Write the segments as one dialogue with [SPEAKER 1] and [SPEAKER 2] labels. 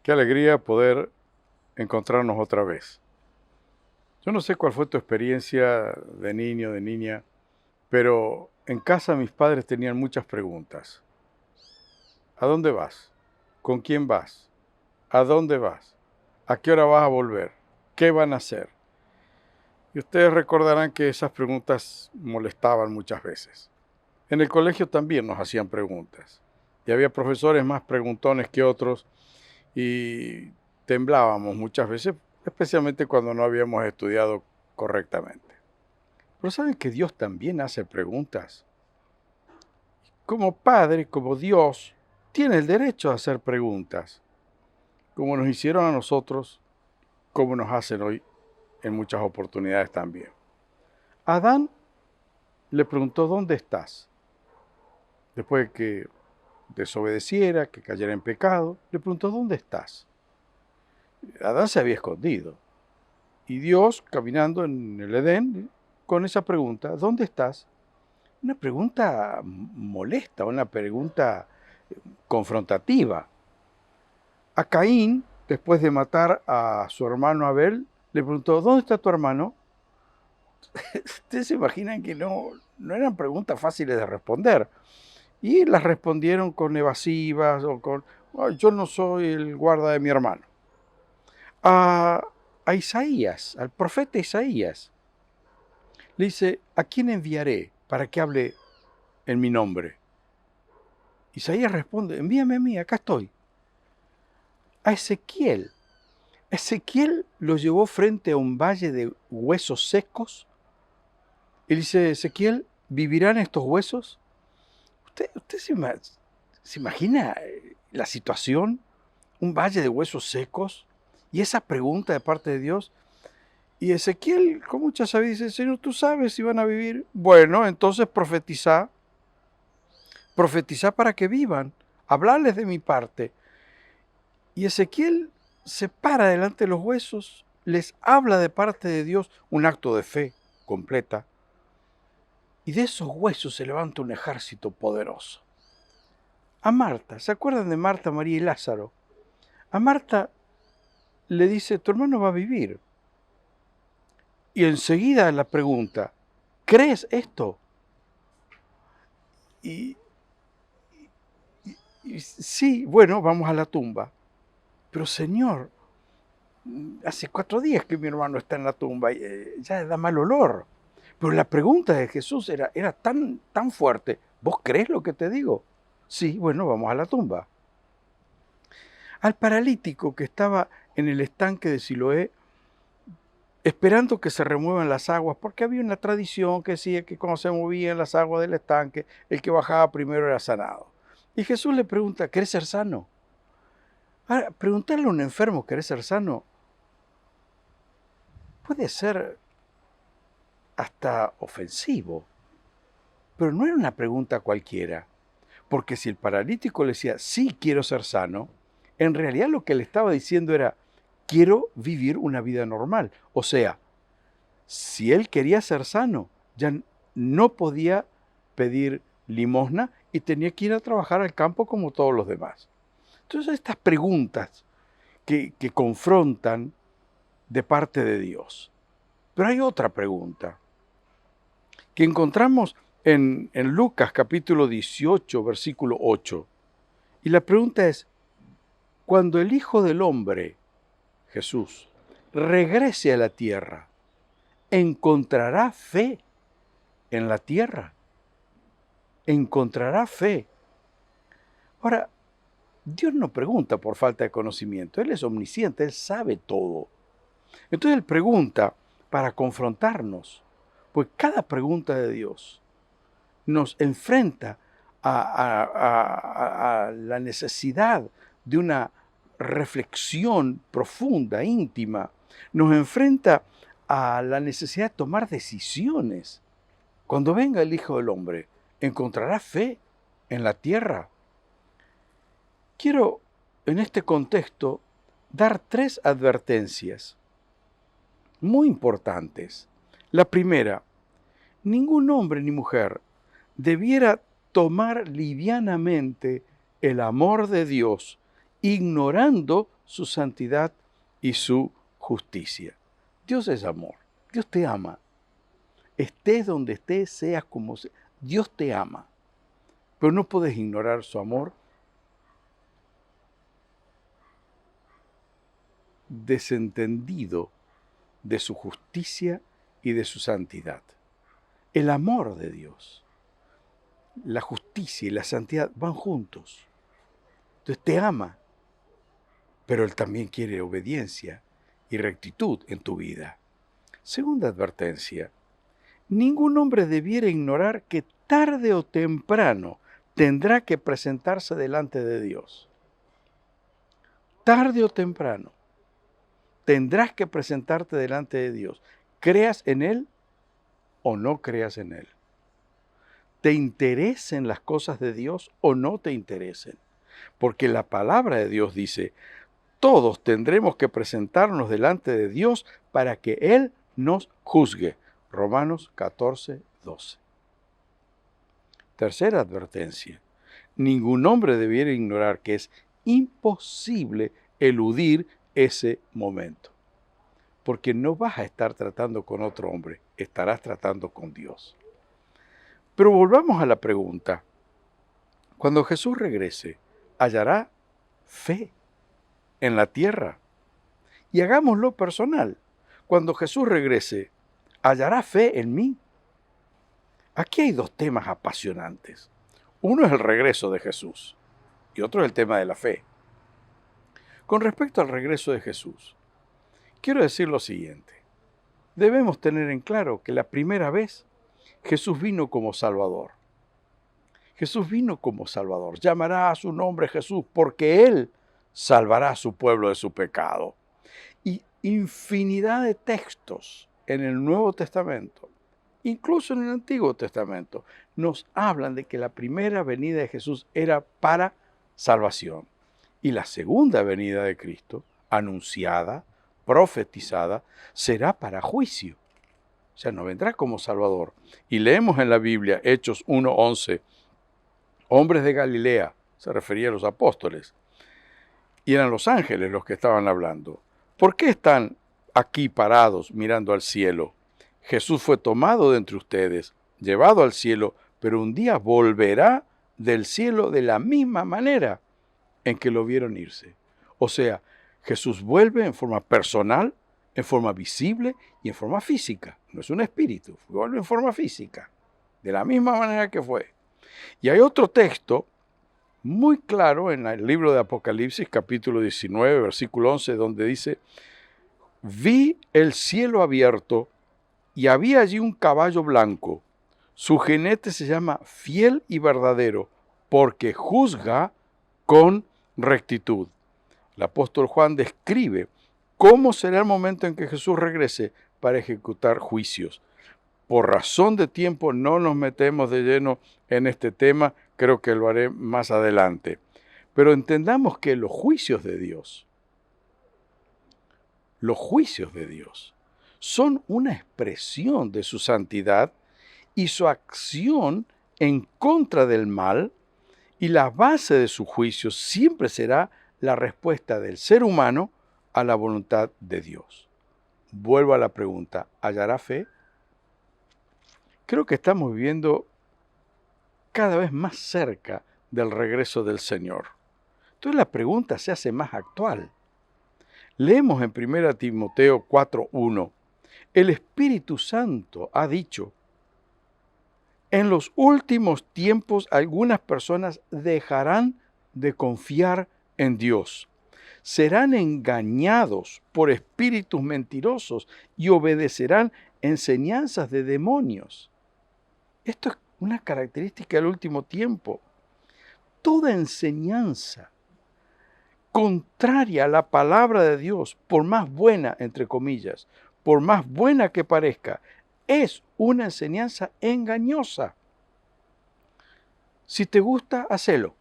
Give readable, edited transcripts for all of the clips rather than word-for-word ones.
[SPEAKER 1] Qué alegría poder encontrarnos otra vez. Yo no sé cuál fue tu experiencia de niño, de niña, pero en casa mis padres tenían muchas preguntas. ¿A dónde vas? ¿Con quién vas? ¿A dónde vas? ¿A qué hora vas a volver? ¿Qué van a hacer? Y ustedes recordarán que esas preguntas molestaban muchas veces. En el colegio también nos hacían preguntas. Y había profesores más preguntones que otros y temblábamos muchas veces, especialmente cuando no habíamos estudiado correctamente. Pero ¿saben que Dios también hace preguntas? Como Padre, como Dios, tiene el derecho a hacer preguntas, como nos hicieron a nosotros, como nos hacen hoy en muchas oportunidades también. Adán le preguntó, ¿dónde estás? Después de que desobedeciera, que cayera en pecado, le preguntó, ¿dónde estás? Adán se había escondido. Y Dios, caminando en el Edén, con esa pregunta, ¿dónde estás? Una pregunta molesta, una pregunta confrontativa. A Caín, después de matar a su hermano Abel, le preguntó, ¿dónde está tu hermano? Ustedes se imaginan que no eran preguntas fáciles de responder. Y las respondieron con evasivas o con, "Oh, yo no soy el guarda de mi hermano". A, a Isaías, al profeta Isaías, le dice, ¿a quién enviaré para que hable en mi nombre? Isaías responde, envíame a mí, acá estoy. A Ezequiel lo llevó frente a un valle de huesos secos. Y dice, Ezequiel, ¿vivirán estos huesos? ¿Usted se imagina la situación? Un valle de huesos secos. Y esa pregunta de parte de Dios. Y Ezequiel, con mucha sabiduría, dice, Señor, ¿tú sabes si van a vivir? Bueno, entonces profetiza para que vivan, hablarles de mi parte. Y Ezequiel se para delante de los huesos, les habla de parte de Dios, un acto de fe completa. Y de esos huesos se levanta un ejército poderoso. A Marta, ¿se acuerdan de Marta, María y Lázaro? A Marta le dice, tu hermano va a vivir. Y enseguida la pregunta, ¿crees esto? Y, sí, bueno, vamos a la tumba. Pero Señor, hace 4 días que mi hermano está en la tumba, ya da mal olor. Pero la pregunta de Jesús era tan fuerte, ¿vos crees lo que te digo? Sí, bueno, vamos a la tumba. Al paralítico que estaba en el estanque de Siloé, esperando que se remuevan las aguas, porque había una tradición que decía que cuando se movían las aguas del estanque, el que bajaba primero era sanado. Y Jesús le pregunta, ¿querés ser sano? Ahora, preguntarle a un enfermo, ¿querés ser sano? Puede ser hasta ofensivo, pero no era una pregunta cualquiera, porque si el paralítico le decía, sí quiero ser sano, en realidad lo que le estaba diciendo era, quiero vivir una vida normal. O sea, si él quería ser sano, ya no podía pedir limosna y tenía que ir a trabajar al campo como todos los demás. Entonces estas preguntas que confrontan de parte de Dios. Pero hay otra pregunta que encontramos en Lucas capítulo 18, versículo 8. Y la pregunta es, cuando el Hijo del Hombre, Jesús, regrese a la tierra, ¿encontrará fe en la tierra? ¿Encontrará fe? Ahora, Dios no pregunta por falta de conocimiento, Él es omnisciente, Él sabe todo. Entonces Él pregunta para confrontarnos, pues cada pregunta de Dios nos enfrenta a la necesidad de una reflexión profunda, íntima, nos enfrenta a la necesidad de tomar decisiones. Cuando venga el Hijo del Hombre, ¿encontrará fe en la tierra? Quiero, en este contexto, dar 3 advertencias muy importantes. La primera, ningún hombre ni mujer debiera tomar livianamente el amor de Dios, ignorando su santidad y su justicia. Dios es amor. Dios te ama. Estés donde estés, seas como seas. Dios te ama. Pero no puedes ignorar su amor desentendido de su justicia y de su santidad. El amor de Dios, la justicia y la santidad van juntos. Entonces te ama, pero Él también quiere obediencia y rectitud en tu vida. Segunda advertencia, ningún hombre debiera ignorar que tarde o temprano tendrá que presentarse delante de Dios. Tarde o temprano tendrás que presentarte delante de Dios. Creas en Él o no creas en Él. ¿Te interesen las cosas de Dios o no te interesen? Porque la palabra de Dios dice, todos tendremos que presentarnos delante de Dios para que Él nos juzgue. Romanos 14, 12. Tercera advertencia. Ningún hombre debiera ignorar que es imposible eludir ese momento. Porque no vas a estar tratando con otro hombre, estarás tratando con Dios. Pero volvamos a la pregunta. Cuando Jesús regrese, ¿hallará fe en la tierra? Y hagámoslo personal. Cuando Jesús regrese, ¿hallará fe en mí? Aquí hay dos temas apasionantes. Uno es el regreso de Jesús y otro es el tema de la fe. Con respecto al regreso de Jesús, quiero decir lo siguiente. Debemos tener en claro que la primera vez Jesús vino como Salvador. Jesús vino como Salvador. Llamará a su nombre Jesús porque Él salvará a su pueblo de su pecado. Y infinidad de textos en el Nuevo Testamento, incluso en el Antiguo Testamento, nos hablan de que la primera venida de Jesús era para salvación. Y la segunda venida de Cristo, anunciada, profetizada, será para juicio. O sea, no vendrá como Salvador. Y leemos en la Biblia, Hechos 1:11, hombres de Galilea, se refería a los apóstoles, y eran los ángeles los que estaban hablando. ¿Por qué están aquí parados mirando al cielo? Jesús fue tomado de entre ustedes, llevado al cielo, pero un día volverá del cielo de la misma manera en que lo vieron irse. O sea, Jesús vuelve en forma personal, en forma visible y en forma física. No es un espíritu, vuelve en forma física, de la misma manera que fue. Y hay otro texto muy claro en el libro de Apocalipsis, capítulo 19, versículo 11, donde dice, vi el cielo abierto y había allí un caballo blanco. Su jinete se llama Fiel y Verdadero, porque juzga con rectitud. El apóstol Juan describe cómo será el momento en que Jesús regrese para ejecutar juicios. Por razón de tiempo no nos metemos de lleno en este tema, creo que lo haré más adelante. Pero entendamos que los juicios de Dios son una expresión de su santidad y su acción en contra del mal, y la base de su juicio siempre será la respuesta del ser humano a la voluntad de Dios. Vuelvo a la pregunta, ¿hallará fe? Creo que estamos viviendo cada vez más cerca del regreso del Señor. Entonces la pregunta se hace más actual. Leemos en 1 Timoteo 4:1, el Espíritu Santo ha dicho, en los últimos tiempos algunas personas dejarán de confiar en Dios. Serán engañados por espíritus mentirosos y obedecerán enseñanzas de demonios. Esto es una característica del último tiempo. Toda enseñanza contraria a la palabra de Dios, por más buena, entre comillas, por más buena que parezca, es una enseñanza engañosa. Si te gusta, hacelo.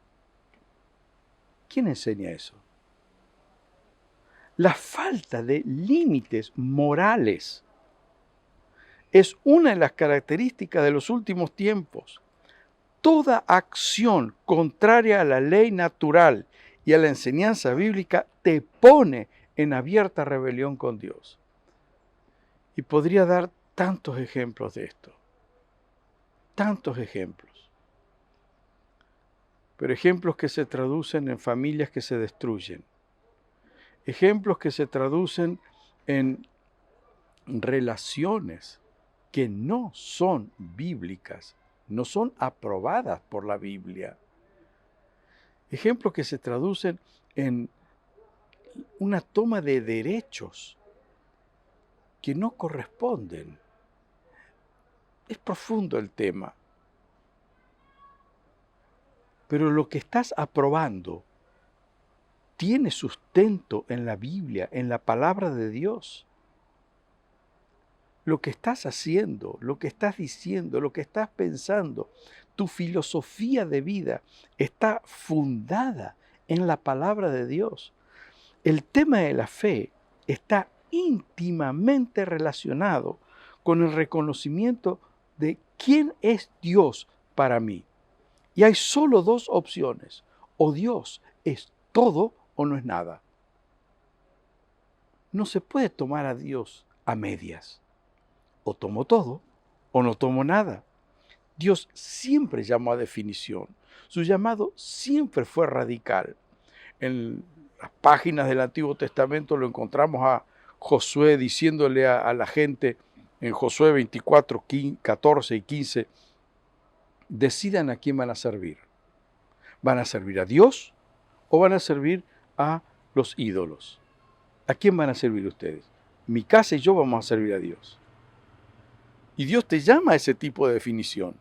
[SPEAKER 1] ¿Quién enseña eso? La falta de límites morales es una de las características de los últimos tiempos. Toda acción contraria a la ley natural y a la enseñanza bíblica te pone en abierta rebelión con Dios. Y podría dar tantos ejemplos de esto, tantos ejemplos. Pero ejemplos que se traducen en familias que se destruyen, ejemplos que se traducen en relaciones que no son bíblicas, no son aprobadas por la Biblia. Ejemplos que se traducen en una toma de derechos que no corresponden. Es profundo el tema. Pero lo que estás aprobando tiene sustento en la Biblia, en la palabra de Dios. Lo que estás haciendo, lo que estás diciendo, lo que estás pensando, tu filosofía de vida está fundada en la palabra de Dios. El tema de la fe está íntimamente relacionado con el reconocimiento de quién es Dios para mí. Y hay solo dos opciones: o Dios es todo o no es nada. No se puede tomar a Dios a medias. O tomo todo o no tomo nada. Dios siempre llamó a definición. Su llamado siempre fue radical. En las páginas del Antiguo Testamento lo encontramos a Josué diciéndole a la gente en Josué 24, 14 y 15, decidan a quién van a servir. ¿Van a servir a Dios o van a servir a los ídolos? ¿A quién van a servir ustedes? Mi casa y yo vamos a servir a Dios. Y Dios te llama a ese tipo de definición.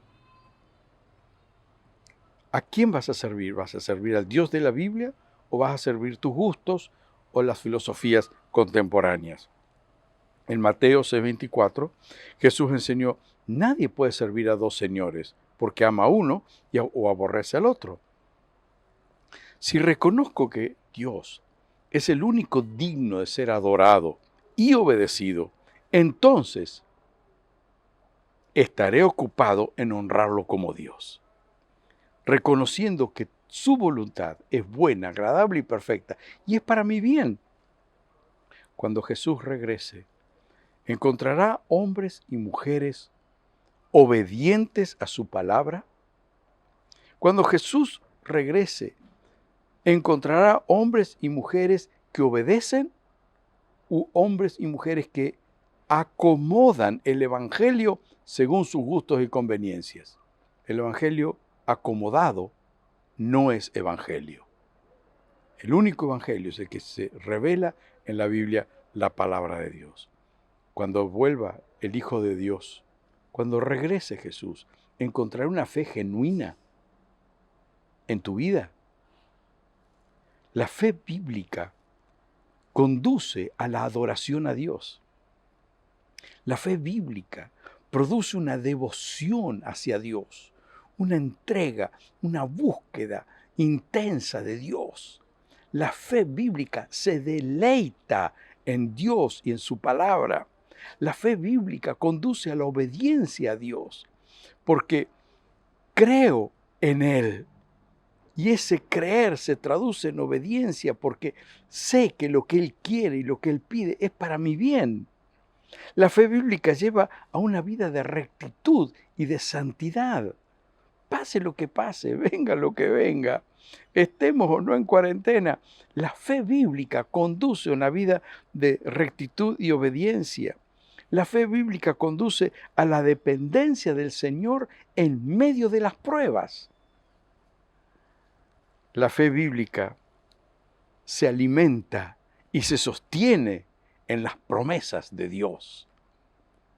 [SPEAKER 1] ¿A quién vas a servir? ¿Vas a servir al Dios de la Biblia o vas a servir tus gustos o las filosofías contemporáneas? En Mateo 6:24, Jesús enseñó: nadie puede servir a dos señores, porque ama a uno o aborrece al otro. Si reconozco que Dios es el único digno de ser adorado y obedecido, entonces estaré ocupado en honrarlo como Dios, reconociendo que su voluntad es buena, agradable y perfecta, y es para mi bien. Cuando Jesús regrese, ¿encontrará hombres y mujeres obedientes a su palabra? Cuando Jesús regrese, ¿encontrará hombres y mujeres que obedecen u hombres y mujeres que acomodan el Evangelio según sus gustos y conveniencias? El Evangelio acomodado no es Evangelio. El único Evangelio es el que se revela en la Biblia, la palabra de Dios. Cuando vuelva el Hijo de Dios, cuando regrese Jesús, ¿encontrará una fe genuina en tu vida? La fe bíblica conduce a la adoración a Dios. La fe bíblica produce una devoción hacia Dios, una entrega, una búsqueda intensa de Dios. La fe bíblica se deleita en Dios y en su palabra. La fe bíblica conduce a la obediencia a Dios, porque creo en Él. Y ese creer se traduce en obediencia porque sé que lo que Él quiere y lo que Él pide es para mi bien. La fe bíblica lleva a una vida de rectitud y de santidad. Pase lo que pase, venga lo que venga, estemos o no en cuarentena, la fe bíblica conduce a una vida de rectitud y obediencia. La fe bíblica conduce a la dependencia del Señor en medio de las pruebas. La fe bíblica se alimenta y se sostiene en las promesas de Dios.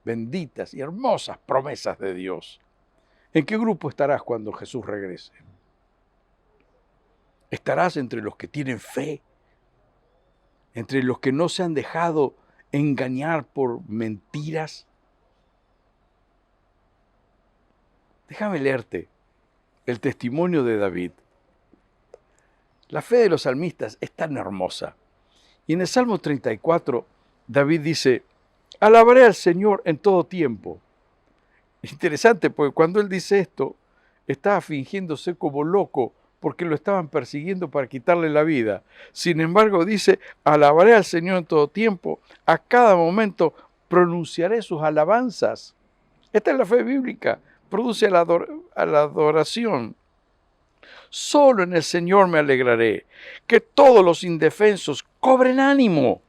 [SPEAKER 1] Benditas y hermosas promesas de Dios. ¿En qué grupo estarás cuando Jesús regrese? ¿Estarás entre los que tienen fe? ¿Entre los que no se han dejado engañar por mentiras? Déjame leerte el testimonio de David. La fe de los salmistas es tan hermosa. Y en el Salmo 34, David dice: alabaré al Señor en todo tiempo. Interesante, porque cuando él dice esto, estaba fingiéndose como loco porque lo estaban persiguiendo para quitarle la vida. Sin embargo, dice, alabaré al Señor en todo tiempo, a cada momento pronunciaré sus alabanzas. Esta es la fe bíblica, produce a la adoración. Solo en el Señor me alegraré, que todos los indefensos cobren ánimo.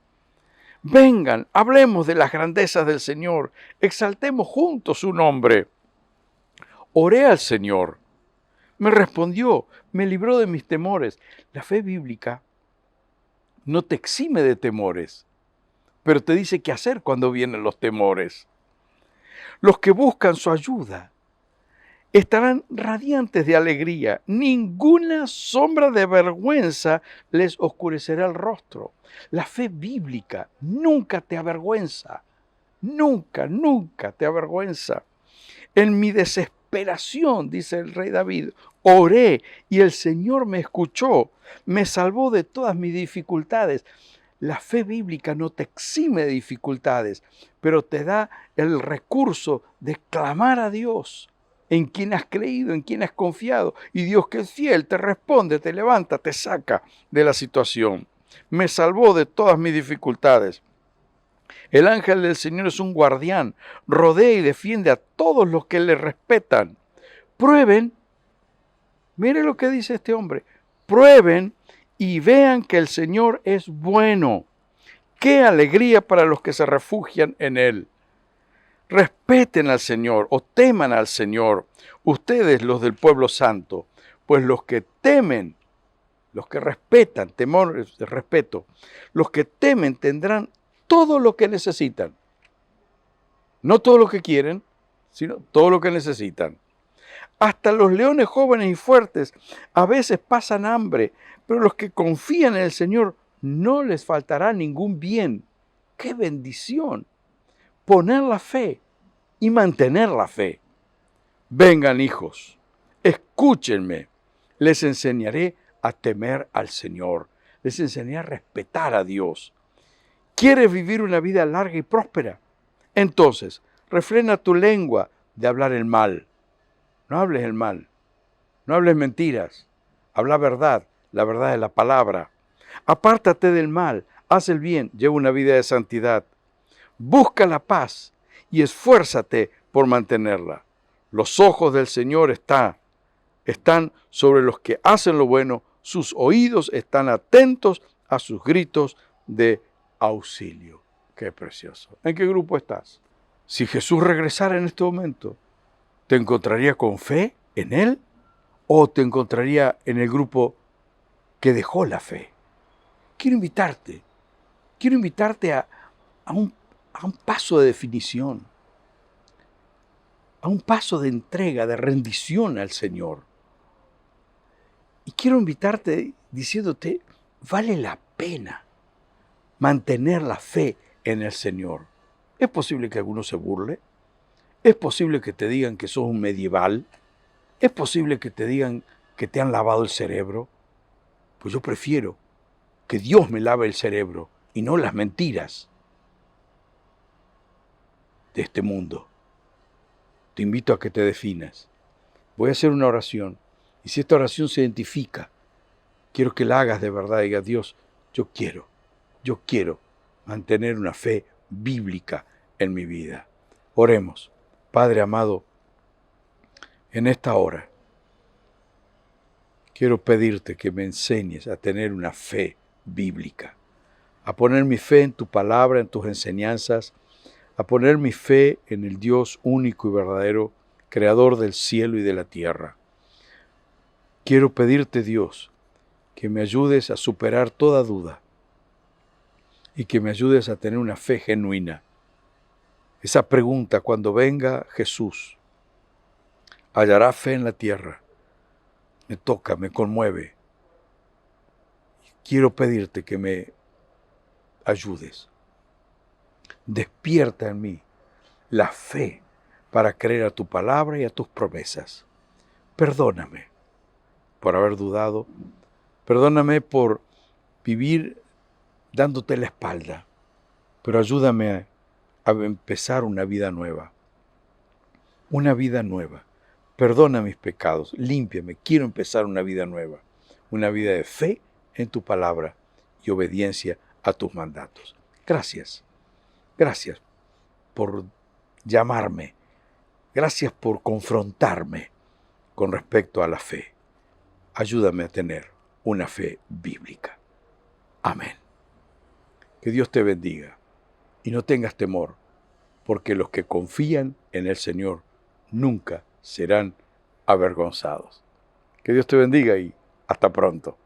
[SPEAKER 1] Vengan, hablemos de las grandezas del Señor, exaltemos juntos su nombre. Oré al Señor, me respondió, me libró de mis temores. La fe bíblica no te exime de temores, pero te dice qué hacer cuando vienen los temores. Los que buscan su ayuda estarán radiantes de alegría. Ninguna sombra de vergüenza les oscurecerá el rostro. La fe bíblica nunca te avergüenza. Nunca, nunca te avergüenza. En mi desesperación, dice el rey David, oré y el Señor me escuchó, me salvó de todas mis dificultades. La fe bíblica no te exime de dificultades, pero te da el recurso de clamar a Dios, en quien has creído, en quien has confiado, y Dios que es fiel te responde, te levanta, te saca de la situación. Me salvó de todas mis dificultades. El ángel del Señor es un guardián, rodea y defiende a todos los que le respetan. Prueben, mire lo que dice este hombre, prueben y vean que el Señor es bueno. ¡Qué alegría para los que se refugian en Él! Respeten al Señor o teman al Señor, ustedes los del pueblo santo, pues los que temen, los que respetan, temor, respeto, los que temen tendrán todo lo que necesitan. No todo lo que quieren, sino todo lo que necesitan. Hasta los leones jóvenes y fuertes a veces pasan hambre, pero los que confían en el Señor no les faltará ningún bien. ¡Qué bendición! Poner la fe y mantener la fe. Vengan, hijos, escúchenme. Les enseñaré a temer al Señor. Les enseñaré a respetar a Dios. ¿Quieres vivir una vida larga y próspera? Entonces, refrena tu lengua de hablar el mal. No hables el mal. No hables mentiras. Habla verdad, la verdad de la palabra. Apártate del mal, haz el bien, lleva una vida de santidad. Busca la paz y esfuérzate por mantenerla. Los ojos del Señor están sobre los que hacen lo bueno, sus oídos están atentos a sus gritos de auxilio. Qué precioso. ¿En qué grupo estás? Si Jesús regresara en este momento, ¿te encontraría con fe en Él o te encontraría en el grupo que dejó la fe? Quiero invitarte a un paso de definición, a un paso de entrega, de rendición al Señor. Y quiero invitarte diciéndote, vale la pena mantener la fe en el Señor. Es posible que alguno se burle, es posible que te digan que sos un medieval, es posible que te digan que te han lavado el cerebro. Pues yo prefiero que Dios me lave el cerebro y no las mentiras de este mundo. Te invito a que te definas. Voy a hacer una oración y si esta oración se identifica, quiero que la hagas de verdad. Diga, Dios, yo quiero mantener una fe bíblica en mi vida. Oremos. Padre amado, en esta hora quiero pedirte que me enseñes a tener una fe bíblica, a poner mi fe en tu palabra, en tus enseñanzas, a poner mi fe en el Dios único y verdadero, creador del cielo y de la tierra. Quiero pedirte, Dios, que me ayudes a superar toda duda y que me ayudes a tener una fe genuina. Esa pregunta, cuando venga Jesús, ¿hallará fe en la tierra? Me toca, me conmueve. Quiero pedirte que me ayudes. Despierta en mí la fe para creer a tu palabra y a tus promesas. Perdóname por haber dudado. Perdóname por vivir dándote la espalda. Pero ayúdame a empezar una vida nueva. Una vida nueva, perdona mis pecados, límpiame, quiero empezar una vida nueva, una vida de fe en tu palabra y obediencia a tus mandatos. Gracias, gracias por llamarme, gracias por confrontarme con respecto a la fe. Ayúdame a tener una fe bíblica. Amén. Que Dios te bendiga y no tengas temor, porque los que confían en el Señor nunca serán avergonzados. Que Dios te bendiga y hasta pronto.